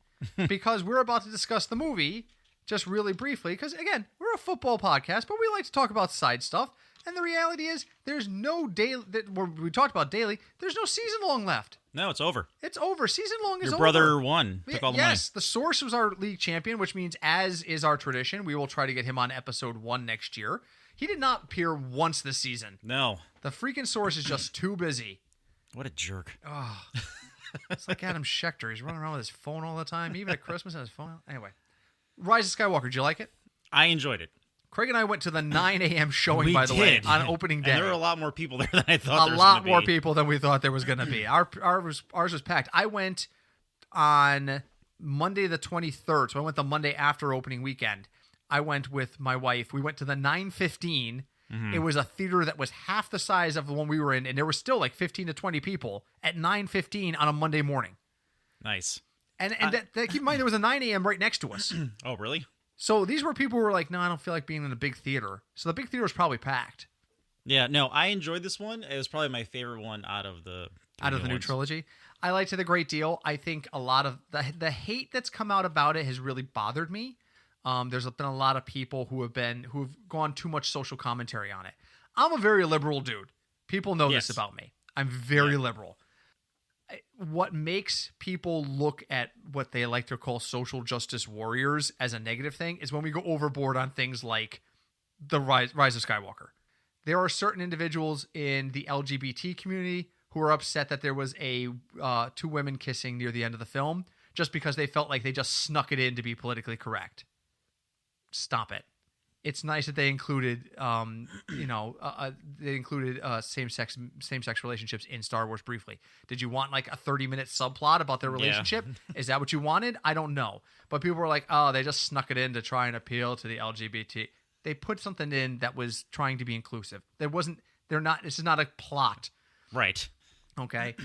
Because we're about to discuss the movie just really briefly. Because, again, we're a football podcast, but we like to talk about side stuff. And the reality is, there's no daily. We talked about daily. There's no season long left. No, it's over. It's over. Season long is over. Your brother won. Took all the money. Yes, the Source was our league champion, which means, as is our tradition, we will try to get him on episode 1 next year. He did not appear once this season. No. The freaking Source is just too busy. What a jerk. Oh, it's like Adam Schechter. He's running around with his phone all the time, even at Christmas on his phone. Anyway, Rise of Skywalker. Did you like it? I enjoyed it. Craig and I went to the 9 a.m. showing, We by the way, did. on opening day. And there were a lot more people there than I thought. A there was lot gonna more be. people than we thought there was going to be. Ours was packed. I went on Monday the 23rd, so I went the Monday after opening weekend. I went with my wife. We went to the 9:15. Mm-hmm. It was a theater that was half the size of the one we were in, and there were still like 15 to 20 people at 9:15 on a Monday morning. Nice. And keep in mind, there was a 9 a.m. right next to us. Oh, really? So these were people who were like, no, I don't feel like being in a big theater. So the big theater was probably packed. Yeah, no, I enjoyed this one. It was probably my favorite one out of the new ones. trilogy. I liked it a great deal. I think a lot of the hate that's come out about it has really bothered me. There's been a lot of people who've gone too much social commentary on it. I'm a very liberal dude. People know Yes. this about me. I'm very liberal. What makes people look at what they like to call social justice warriors as a negative thing is when we go overboard on things like the rise of Skywalker. There are certain individuals in the LGBT community who are upset that there was two women kissing near the end of the film just because they felt like they just snuck it in to be politically correct. Stop it. It's nice that they included, same-sex relationships in Star Wars briefly. Did you want like a 30-minute subplot about their relationship? Yeah. Is that what you wanted? I don't know. But people were like, oh, they just snuck it in to try and appeal to the LGBT. They put something in that was trying to be inclusive. This is not a plot. Right. Okay.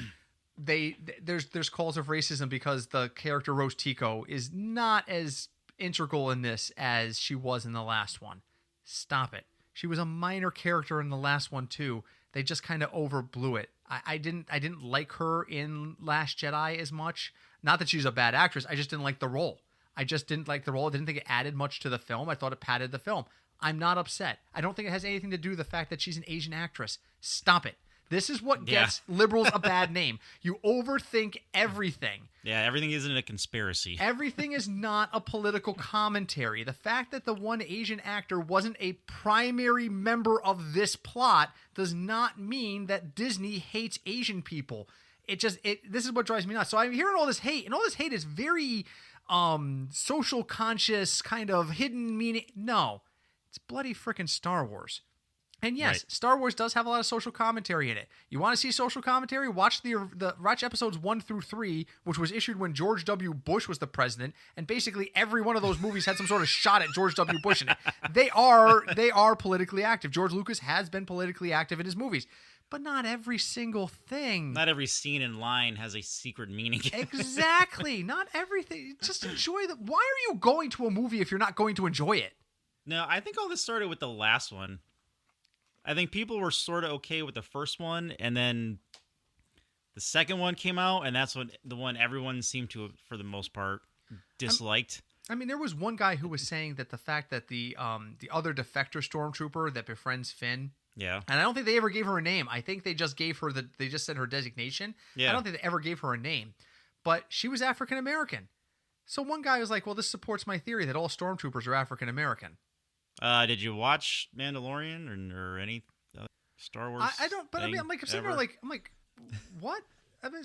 There's calls of racism because the character Rose Tico is not as integral in this as she was in the last one. Stop it. She was a minor character in the last one too. They just kind of overblew it. I didn't like her in Last Jedi as much. Not that she's a bad actress. I just didn't like the role. I didn't think it added much to the film. I thought it padded the film. I'm not upset. I don't think it has anything to do with the fact that she's an Asian actress. Stop it. This is what gets liberals a bad name. You overthink everything. Yeah, everything isn't a conspiracy. Everything is not a political commentary. The fact that the one Asian actor wasn't a primary member of this plot does not mean that Disney hates Asian people. This is what drives me nuts. So I'm hearing all this hate, and all this hate is very social conscious, kind of hidden meaning. No, it's bloody freaking Star Wars. And yes, Right. Star Wars does have a lot of social commentary in it. You want to see social commentary? Watch watch episodes 1 through 3, which was issued when George W. Bush was the president, and basically every one of those movies had some sort of shot at George W. Bush in it. They are politically active. George Lucas has been politically active in his movies, but not every single thing. Not every scene in line has a secret meaning. Exactly. Not everything. Just enjoy the. Why are you going to a movie if you're not going to enjoy it? No, I think all this started with the last one. I think people were sort of okay with the first one, and then the second one came out, and that's the one everyone seemed to, for the most part, disliked. I mean, there was one guy who was saying that the fact that the other defector stormtrooper that befriends Finn, Yeah. and I don't think they ever gave her a name. I think they just gave her they just said her designation. Yeah. I don't think they ever gave her a name, but she was African American. So one guy was like, "Well, this supports my theory that all stormtroopers are African American." Did you watch Mandalorian or any Star Wars? I don't, but I mean, I'm sitting there ever? like, what? I mean,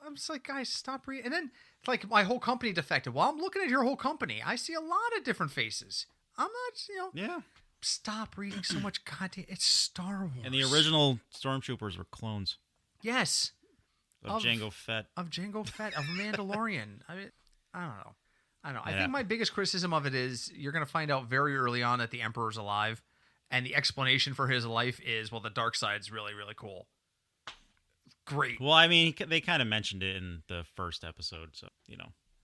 I'm just like, guys, stop reading. And then it's like my whole company defected. Well, I'm looking at your whole company. I see a lot of different faces. I'm not, Yeah. Stop reading so much goddamn. It's Star Wars. And the original stormtroopers were clones yes, of Jango Fett. of Mandalorian. I mean, I don't know. I Yeah. think my biggest criticism of it is you're going to find out very early on that the Emperor's alive, and the explanation for his life is, well, the dark side's really, really cool. Great. Well, I mean, they kind of mentioned it in the first episode, so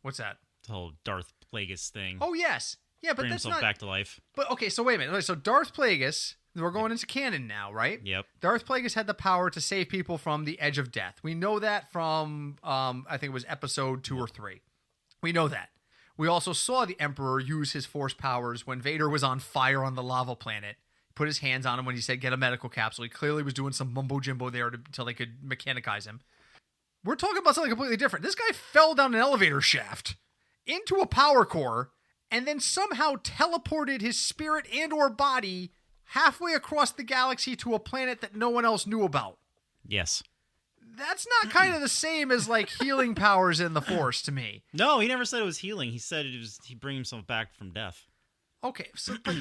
What's that? the whole Darth Plagueis thing. Oh yes, yeah, but bring that's himself not. back to life. But okay, so wait a minute. So Darth Plagueis, we're going into canon now, right? Yep. Darth Plagueis had the power to save people from the edge of death. We know that from I think it was episode 2 or 3. We know that. We also saw the Emperor use his force powers when Vader was on fire on the lava planet. Put his hands on him when he said, get a medical capsule. He clearly was doing some mumbo-jimbo there until they could mechanicize him. We're talking about something completely different. This guy fell down an elevator shaft into a power core and then somehow teleported his spirit and or body halfway across the galaxy to a planet that no one else knew about. Yes. That's not kind of the same as like healing powers in the Force to me. No, he never said it was healing. He said he bring himself back from death. Okay, so but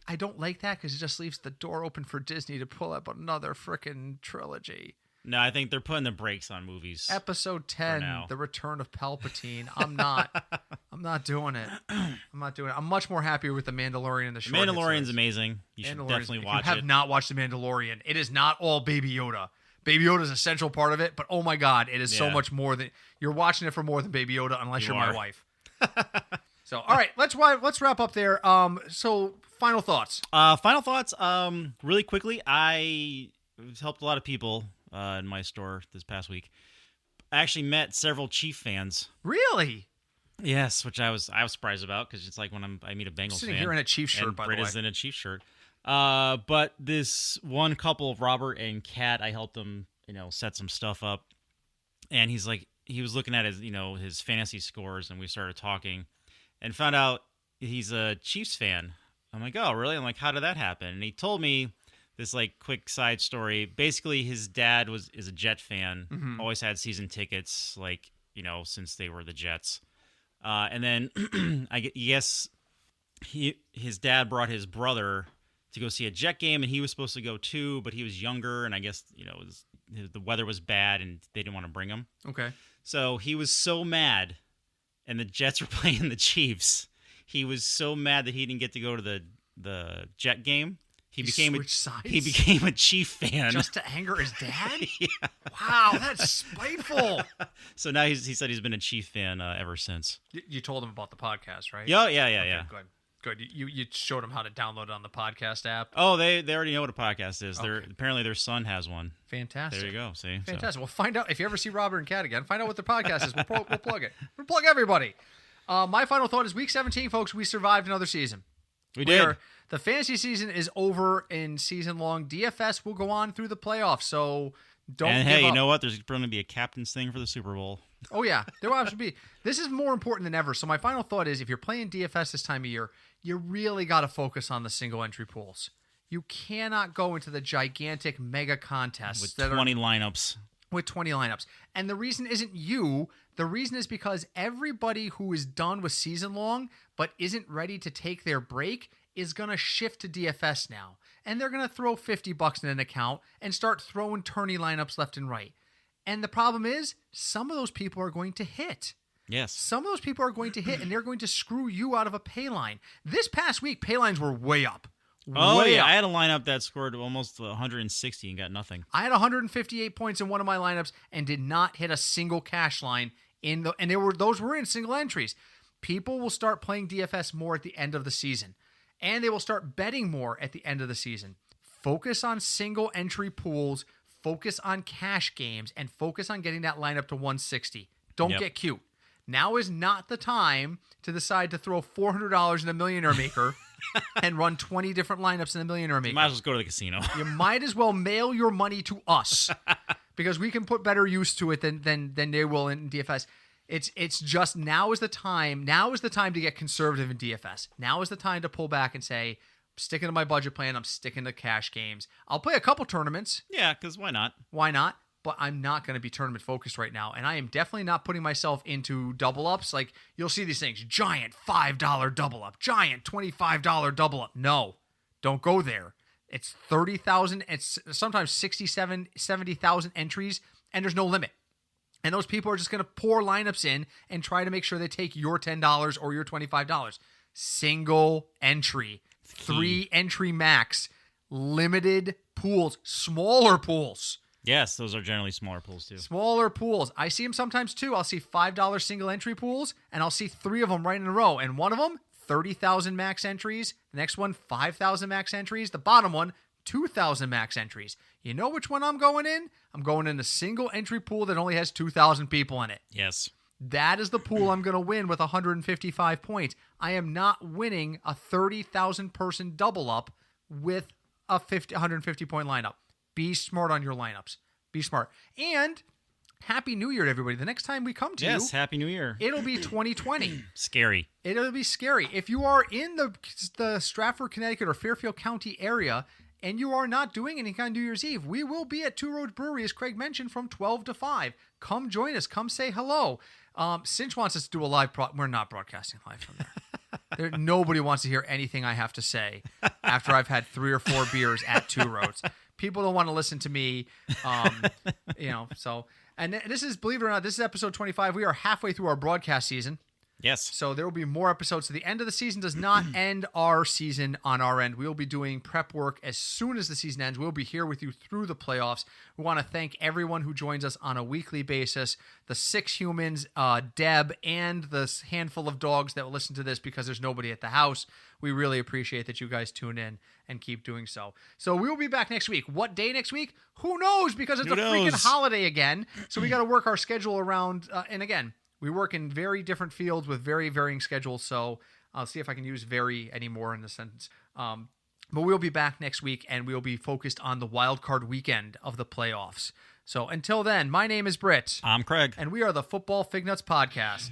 I don't like that because it just leaves the door open for Disney to pull up another freaking trilogy. No, I think they're putting the brakes on movies. Episode 10, The Return of Palpatine. I'm not doing it. I'm much more happier with The Mandalorian and the short. Mandalorian's amazing. You should definitely watch it. If you have not watched The Mandalorian, it is not all Baby Yoda. Baby Yoda is a central part of it, but oh my God, it is so much more than you're watching it for more than Baby Yoda, unless you're my wife. So, all right, let's wrap up there. So, final thoughts. Really quickly, I helped a lot of people in my store this past week. I actually met several Chief fans. Really? Yes, which I was surprised about because it's like when I meet a Bengals sitting fan. here in a Chief shirt, by Britt the way. is in a Chief shirt. But this one couple, Robert and Kat, I helped them, set some stuff up, and he was looking at his fantasy scores, and we started talking, and found out he's a Chiefs fan. I'm like, oh, really? I'm like, how did that happen? And he told me this quick side story. Basically, his dad is a Jet fan, always had season tickets, since they were the Jets. And then I guess his dad brought his brother to go see a Jet game, and he was supposed to go too, but he was younger, and I guess the weather was bad, and they didn't want to bring him. Okay. So he was so mad, and the Jets were playing the Chiefs. He was so mad that he didn't get to go to the Jet game. He became a Chief fan just to anger his dad. Yeah. Wow, that's spiteful. So now he said he's been a Chief fan ever since. You told him about the podcast, right? Yeah. Good. You showed him how to download it on the podcast app. Oh, they already know what a podcast is. Okay. Apparently their son has one. Fantastic. There you go. See, fantastic. Well, find out if you ever see Robert and Kat again. Find out what their podcast is. We'll plug it. We'll plug everybody. My final thought is week 17, folks. We survived another season. We did. The fantasy season is over in season long. DFS will go on through the playoffs, so don't give up. You know what? There's going to be a captain's thing for the Super Bowl. Oh, yeah. There will absolutely be. This is more important than ever. So my final thought is if you're playing DFS this time of year, you really got to focus on the single entry pools. You cannot go into the gigantic mega contests with 20 lineups. With 20 lineups. And the reason isn't you. The reason is because everybody who is done with season long but isn't ready to take their break is going to shift to DFS now. And they're going to throw $50 in an account and start throwing tourney lineups left and right. And the problem is, some of those people are going to hit. Yes. Some of those people are going to hit, and they're going to screw you out of a pay line. This past week, pay lines were way up. Way up. I had a lineup that scored almost 160 and got nothing. I had 158 points in one of my lineups and did not hit a single cash line and those were in single entries. People will start playing DFS more at the end of the season. And they will start betting more at the end of the season. Focus on single entry pools, focus on cash games, and focus on getting that lineup to 160. Don't get cute. Now is not the time to decide to throw $400 in a Millionaire Maker and run 20 different lineups in the Millionaire Maker. You might as well go to the casino. You might as well mail your money to us because we can put better use to it than they will in DFS. It's just now is the time. Now is the time to get conservative in DFS. Now is the time to pull back and say, I'm sticking to my budget plan. I'm sticking to cash games. I'll play a couple tournaments. Yeah, because why not? Why not? But I'm not going to be tournament focused right now. And I am definitely not putting myself into double ups. Like you'll see these things, giant $5 double up, giant $25 double up. No, don't go there. It's 30,000. It's sometimes 70,000 entries and there's no limit. And those people are just going to pour lineups in and try to make sure they take your $10 or your $25. Single entry, 3 entry max, limited pools, smaller pools. Yes, those are generally smaller pools too. Smaller pools. I see them sometimes too. I'll see $5 single entry pools, and I'll see 3 of them right in a row. And one of them, 30,000 max entries. The next one, 5,000 max entries. The bottom one, 2,000 max entries. You know which one I'm going in? I'm going in a single entry pool that only has 2,000 people in it. Yes. That is the pool I'm going to win with 155 points. I am not winning a 30,000 person double up with a 150 point lineup. Be smart on your lineups. Be smart. And Happy New Year to everybody. The next time we come to you. Yes, Happy New Year. It'll be 2020. Scary. It'll be scary. If you are in the Stratford, Connecticut or Fairfield County area and you are not doing any kind of New Year's Eve, we will be at Two Roads Brewery, as Craig mentioned, from 12 to 5. Come join us. Come say hello. Cinch wants us to do a live we're not broadcasting live from there. Nobody wants to hear anything I have to say after I've had 3 or 4 beers at Two Roads. People don't want to listen to me, so... And this is, believe it or not, this is episode 25. We are halfway through our broadcast season. Yes. So there will be more episodes. So the end of the season does not end our season on our end. We will be doing prep work as soon as the season ends. We'll be here with you through the playoffs. We want to thank everyone who joins us on a weekly basis. The 6 humans, Deb, and the handful of dogs that will listen to this because there's nobody at the house. We really appreciate that you guys tune in and keep doing so. So we will be back next week. What day next week? Who knows? Because it's freaking holiday again. So we got to work our schedule around. And again, we work in very different fields with very varying schedules. So I'll see if I can use "very" anymore in the sentence. But we'll be back next week, and we'll be focused on the wild card weekend of the playoffs. So until then, my name is Britt. I'm Craig. And we are the Football Fignuts Podcast.